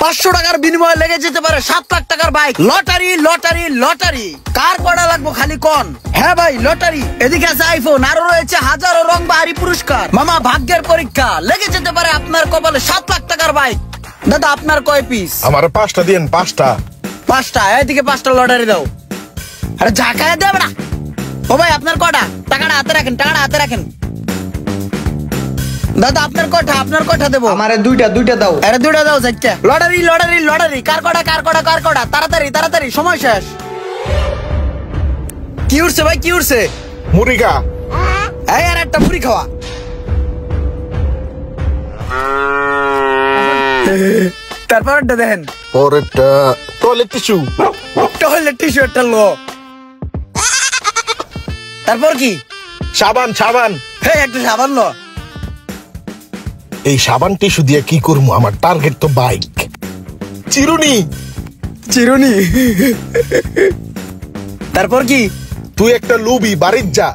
500 টাকার বিনিময়ে লেগে যেতে পারে 7 লাখ টাকার বাইক। লটারি লটারি লটারি, কার কড়া লাগবো খালি কোন? হ্যাঁ ভাই লটারি। এদিকে আছে আইফোন, আরো রয়েছে হাজারো রং বাহারি পুরস্কার। মামা ভাগ্যের পরীক্ষা, লেগে যেতে পারে আপনার কপালে 7 লাখ টাকার বাইক। দাদা আপনার কয় পিস? আমার 5টা দিন। 5টা। এদিকে 5টা লটারি দাও। আরে ঝাঁকায় দেব না। ও ভাই আপনার কটা? টাকাটা হাতে রাখেন। দাদা আপনার কটা দেবো? আমারে দুইটা দাও। আরে দুইটা দাও চারটা। লটারি লটারি লটারি, কার কটা? তাড়াতাড়ি সময় শেষ। কি উঠছে ভাই, কি উঠছে? মুড়িকা। এই আর একটা মুড়ি খাওয়া। তারপর দেখেন পরেরটা টয়লেট টিস্যু একটা লো। তারপর কি? সাবান। হ্যাঁ একটা সাবান লো। এই সাবান টিস্যু দিয়ে কি করবো? আমার টার্গেট তো বাইক। চিরুনি। তারপর কি? তুই একটা লুবি, বাড়ির যা।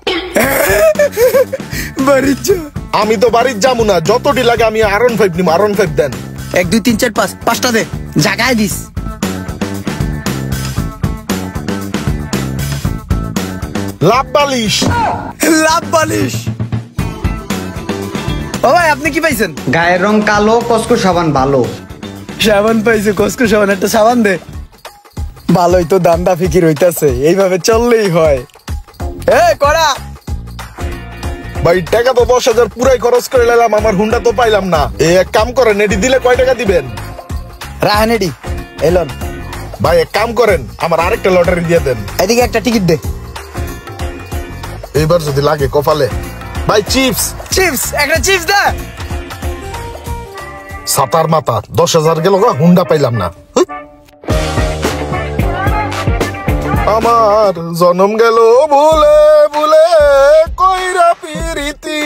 আমি তো বাড়ির যাবো না, যতটি লাগে আমি R15 নিব। R15 দেন। 1 2 3 4 5, 5টা দে, জাগায় দিস। লাভ বালিশ। ও ভাই আপনি কি পাইছেন? গায়ের রং কালো, কসকো সাবান ভালো। সাবান পাইছে, কসকো সাবান। একটা সাবান দে। ভালোই তো দান্দা ফিকির হইতাছে, এইভাবে চললেই হয়। কড়া ভাই টাকা তো 10,000 পুরাই খরচ করে নিলাম, আমার হুন্ডা তো পাইলাম না। এক কাম করেন, এডি দিলে কয় টাকা দিবেন? রাহানেডি এলন। ভাই এক কাম করেন, আমার আরেকটা লটারি দিয়ে দেন। এদিকে একটা টিকিট দে। এইবার যদি লাগে কপালে। ভাই চিপস। একটা চিপস দে। সাতার মাথা 10,000 গেল, হুন্ডা পাইলাম না। আমার জনম গেল ভুলে ভুলে, কইরা পিরিতি।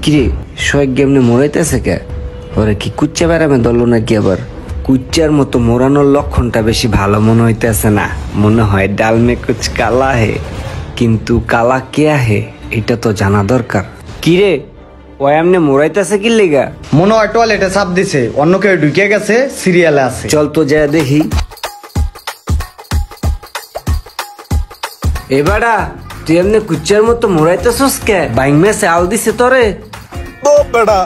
কিরে শয়েক গেমনে মোড়াইতেছে কে? ওরে কি কুচ্চা বেড়ামে দল নাকি? আবার কুচ্চার মতো মোড়ানোর লক্ষণটা বেশি ভালো মনে হইতেছে না। মনে হয় ডাল মে কুচ কালা হে, কিন্তু কালা কে হে এটা তো জানা দরকার। কিরে ও এমনি মোড়াইতেছে কি লেগা? মনে হয় টয়লেটে চাপ দিছে, অন্য কেউ ঢুকে গেছে, সিরিয়ালে আছে। চল তো যা দেখি। এবারা তুই এমনি কুচ্চার মতো মোড়াইতেছস কে? বাইং মেসে আল দিছে তোরে? ও বেটা,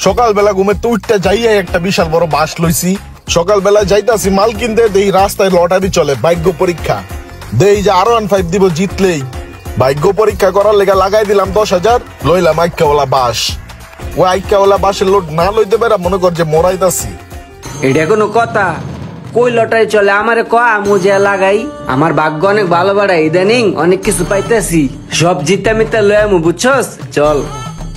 সকালবেলা ঘুমে তো উঠতে যাইয়া একটা বিশাল বড় বাস লইছি। সকালবেলা যাইতাছি মাল কিনতে, দেই রাস্তায় লটারি চলে, ভাগ্য পরীক্ষা। দেই যে R15 দিব জিতলেই। ভাগ্য পরীক্ষা করার লেগে লাগাই দিলাম 10,000, লইলাম আইক্কাওয়ালা বাস। ওই আইক্কাওয়ালা বাসের লোড না লইতে পারা মনে কর যে মোড়াইতাছি। এটা কোনো কথা? কই লটারি চলে আমারে ক, আমু যে লাগাই। আমার ভাগ্য অনেক ভালো বাড়া, ইদানিং অনেক কিছু পাইতেছি। সব জিতা মিতা লয় আমু, বুঝছস? চল।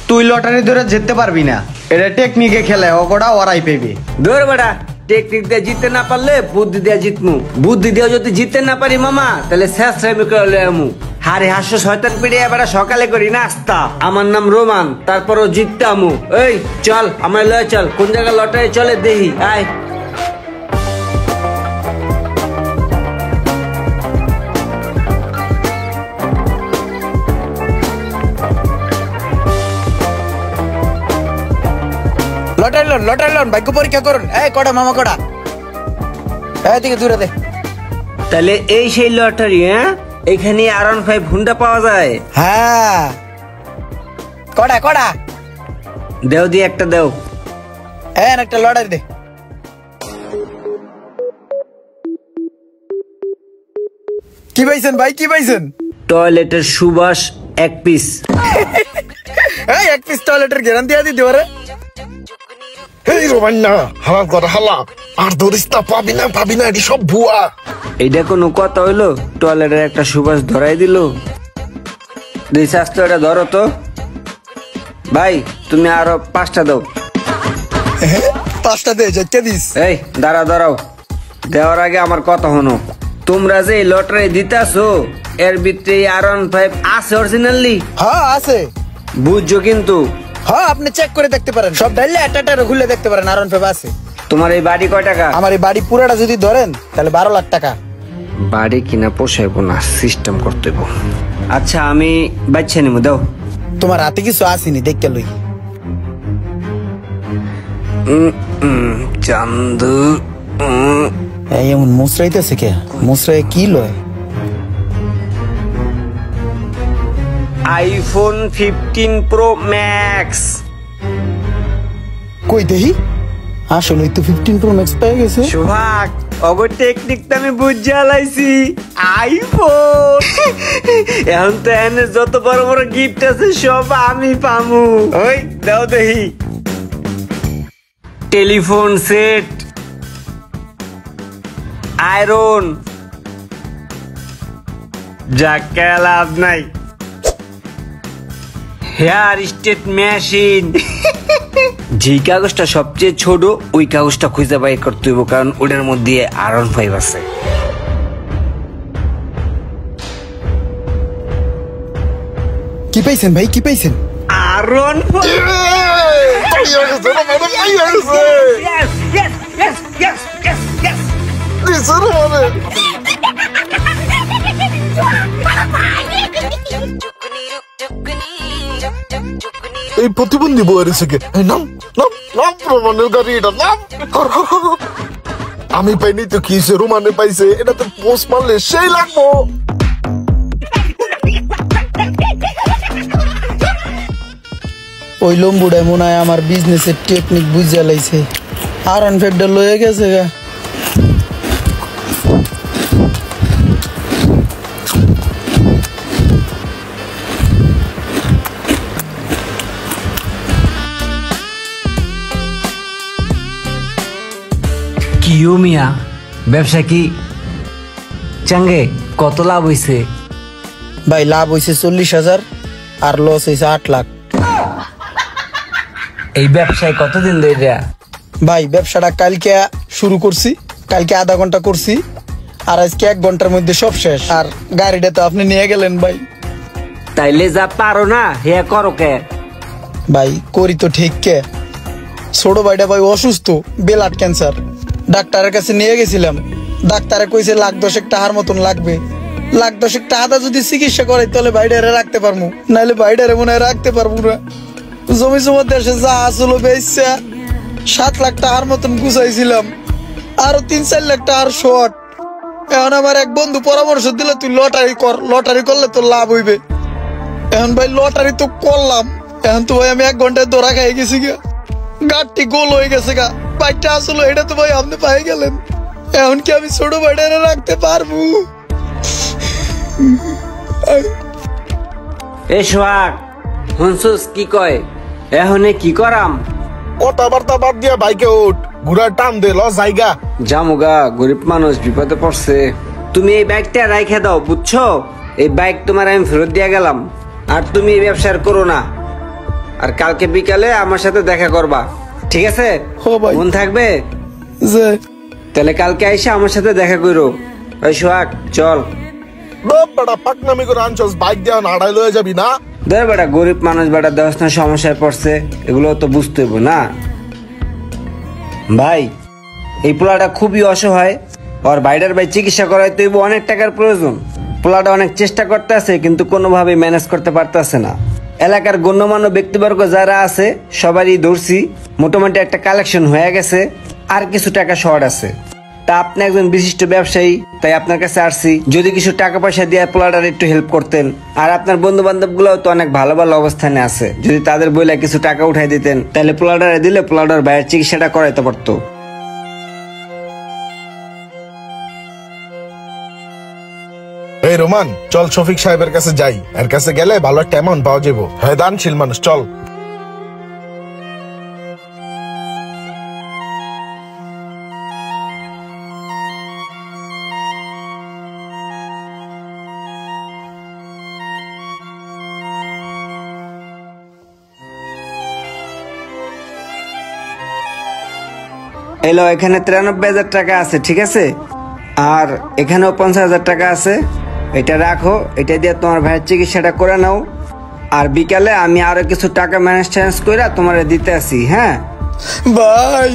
তুই লটারি ধরে জিততে পারবি না, এটা টেকনিকে খেলে, ওকোটা ওরাই পেবে। ধর বেড়া, টেকনিক দিয়ে জিততে না পারলে বুদ্ধি দিয়ে জিতমু। বুদ্ধি দিয়ে যদি জিততে না পারি মামা, তাহলে শেষ রেমি করে লয় আমু। হারে হাস্য শয়তান পিড়ে এবার সকালে করি নাস্তা। আমার নাম রোমান, তারপরও জিততে আমু। এই চল আমার লয়, চল কোন জায়গায় লটারি চলে দেখি, আয়। লটারি লোন ভাগ্য পরীক্ষা করুন। কড়া মামা কড়া, এদিকে দূরে দে। তাহলে এই সেই লটারি? হ্যাঁ, এখানে R15 হুন্ডা পাওয়া যায়? হ্যাঁ। কড়া দেও দিয়ে একটা দেও। একটা লটারি দে। কি পাইছেন ভাই, কি পাইছেন? টয়লেটের সুবাস 1 পিস। 1 পিস টয়লেটের গ্যারান্টি দিয়ে দিতে পারে। এই রোমান না, হালাল কর হালা। আর ধরিস না, পাবি না, এটি সব ভুয়া। এইটা কোনো কথা হইলো? টয়লেটের একটা সুবাস ধরাই দিল। এটা ধরো তো ভাই, তুমি আরো 5টা দাও। 5টা দে, যেতে দিস। এই দাঁড়াও, দেওয়ার আগে আমার কথা হনো। তোমরা যে লটারি দিতাছো, এর ভিতরে R15 আছে অরিজিনালি? হ্যাঁ আছে। বুঝছো কিন্তু? হ্যাঁ আপনি চেক করে দেখতে পারেন, সব ডাইলে একটা খুলে দেখতে পারেন। R15 আছে। তোমার এই বাড়ি কয় টাকা? আমার এই বাড়ি পুরাটা যদি ধরেন তাহলে 12 লাখ টাকা। বাড়ি কিনা পোষাইবো না, সিস্টেম করতে হইব। আচ্ছা আমি বাচ্চা নিবো, দাও। তোমার হাতে কিছু আসেনি, দেখতে লই। চান্দু এই এমন মুসরাইতেছে কে? মুসরাই কি লয়? IPhone 15 pro max. কই দেহি? আসলে তো 15 প্রো ম্যাক্স পেয়ে গেছে। সোহাগ অগর টেকনিক তো আমি বুঝা লাইছি। আইফোন এখন তো এনে যত বড় বড় গিফট আছে সব আমি পামু। ওই দাও দেহি। টেলিফোন সেট, আয়রন, যাকে লাভ নাই, হেয়ার স্টেট মেশিন। যে কাগজটা সবচেয়ে ছোট ওই কাগজটা খুঁজে বাই করতে হইব, কারণ ওটার মধ্যে আয়রন 5 আছে। কি পাইছেন ভাই, কি পাইছেন? আয়রন এই প্রতিবন্ধী বইয়ের থেকে নাম নাম নাম প্রমাণের গাড়ি এটা নাম। আমি পাইনি তো কি রোমানে পাইছে, এটা তো পোস্ট মারলে সেই লাগবো। ওই লম্বুটাই মনে হয় আমার বিজনেসের টেকনিক বুঝা লাইছে। আর অন ফেডটা লয়ে গেছে গা। কিও মিয়া, ব্যবসা কি চাঙ্গে? কত লাভ হইছে? ভাই লাভ হয়েছে 40,000 আর লস হয়েছে 8 লাখ। এই ব্যবসায় কতদিন ধরে? ভাই ব্যবসাটা কালকে শুরু করছি, কালকে আধা ঘন্টা করছি, আর আজকে 1 ঘন্টার মধ্যে সব শেষ। আর গাড়িটা তো আপনি নিয়ে গেলেন ভাই। তাইলে যা পারো না হে করো কে? ভাই করি তো ঠিক কে। ছোট ভাইটা ভাই অসুস্থ, ব্লাড ক্যান্সার। ডাক্তারের কাছে নিয়ে গেছিলাম, ডাক্তারে কইছে 1,10,000 টাকার মতন লাগবে। 1,10,000 টাকা যদি চিকিৎসা করে তাহলে ভাইডারে রাখতে পারবো, নাহলে ভাইডারে মনে হয় রাখতে পারবো না। জমি জমা দেশে যা আসলো বেচা 7 লাখ টাকার মতন গুছাইছিলাম, আরো 3-4 লাখ টাকার শর্ট। এখন আমার এক বন্ধু পরামর্শ দিল, তুই লটারি কর, লটারি করলে তোর লাভ হইবে। এখন ভাই লটারি তো করলাম, এখন তো ভাই আমি 1 ঘন্টায় ধরা খাই গেছি গা। গাড়টি গোল হয়ে গেছে গা, বাইকটা আসলো এটা তো ভাই আপনি পাই গেলেন। এখন কি আমি ছোট ভাইটারে রাখতে পারবো? এ সোহাগ হুনসুস কি কয়? এহনে কি করাম? কথাবার্তা বাদ দিয়া বাইকে উঠ, ঘুরার টান দে, ল জায়গা। জামুগা, গরিব মানুষ বিপদে পড়ছে। তুমি এই বাইকটা রাইখে দাও, বুঝছো? এই বাইক তোমার আমি ফেরত দিয়ে গেলাম, আর তুমি এই ব্যবসার করো না। আর কালকে বিকালে আমার সাথে দেখা করবা, ঠিক আছে? ও ভাই। মন থাকবে? যে তাহলে কালকে আইসা আমার সাথে দেখা করো। ওই সোহাগ চল। বেটা পাকনামি করে আনছস, বাইক দিয়া নাড়াই লয়ে যাবি না? দেখ বেটা, গরিব মানুষ বেটা, দেওয়ার সমস্যায় পড়ছে, এগুলো তো বুঝতে হইব না ভাই। এই পোলাটা খুবই অসহায়, আর বাইরের ভাই চিকিৎসা করাইতে হইব, অনেক টাকার প্রয়োজন। পোলাটা অনেক চেষ্টা করতে আছে কিন্তু কোনোভাবে ম্যানেজ করতে পারতেছে না। এলাকার গণ্যমান্য ব্যক্তিবর্গ যারা আছে সবারই ধরছি, মোটামুটি একটা কালেকশন হয়ে গেছে, আর কিছু টাকা শর্ট আছে। তা আপনি একজন বিশিষ্ট ব্যবসায়ী, তাই আপনার কাছে আসছি, যদি কিছু টাকা পয়সা দিয়ে পোলাটার একটু হেল্প করতেন। আর আপনার বন্ধু বান্ধব গুলোও তো অনেক ভালো ভালো অবস্থানে আছে, যদি তাদের বইলে কিছু টাকা উঠাই দিতেন তাহলে পোলাটারে দিলে পোলাটার ভাইয়ের চিকিৎসাটা করাইতে পারতো। এই রোমান, চল শফিক সাহেবের কাছে যাই, এর কাছে গেলে ভালো একটা অ্যামাউন্ট পাওয়া যাবো। হ্যাঁ দানশীল মানুষ, চল। এলো, এখানে 93,000 টাকা আছে, ঠিক আছে? আর এখানেও 50,000 টাকা আছে, এটা রাখো, এটা দিয়ে তোমার ভাইয়ের চিকিৎসাটা করে নাও। আর বিকালে আমি আরো কিছু টাকা ম্যানেজ করে তোমার দিতে আসি, হ্যাঁ? ভাই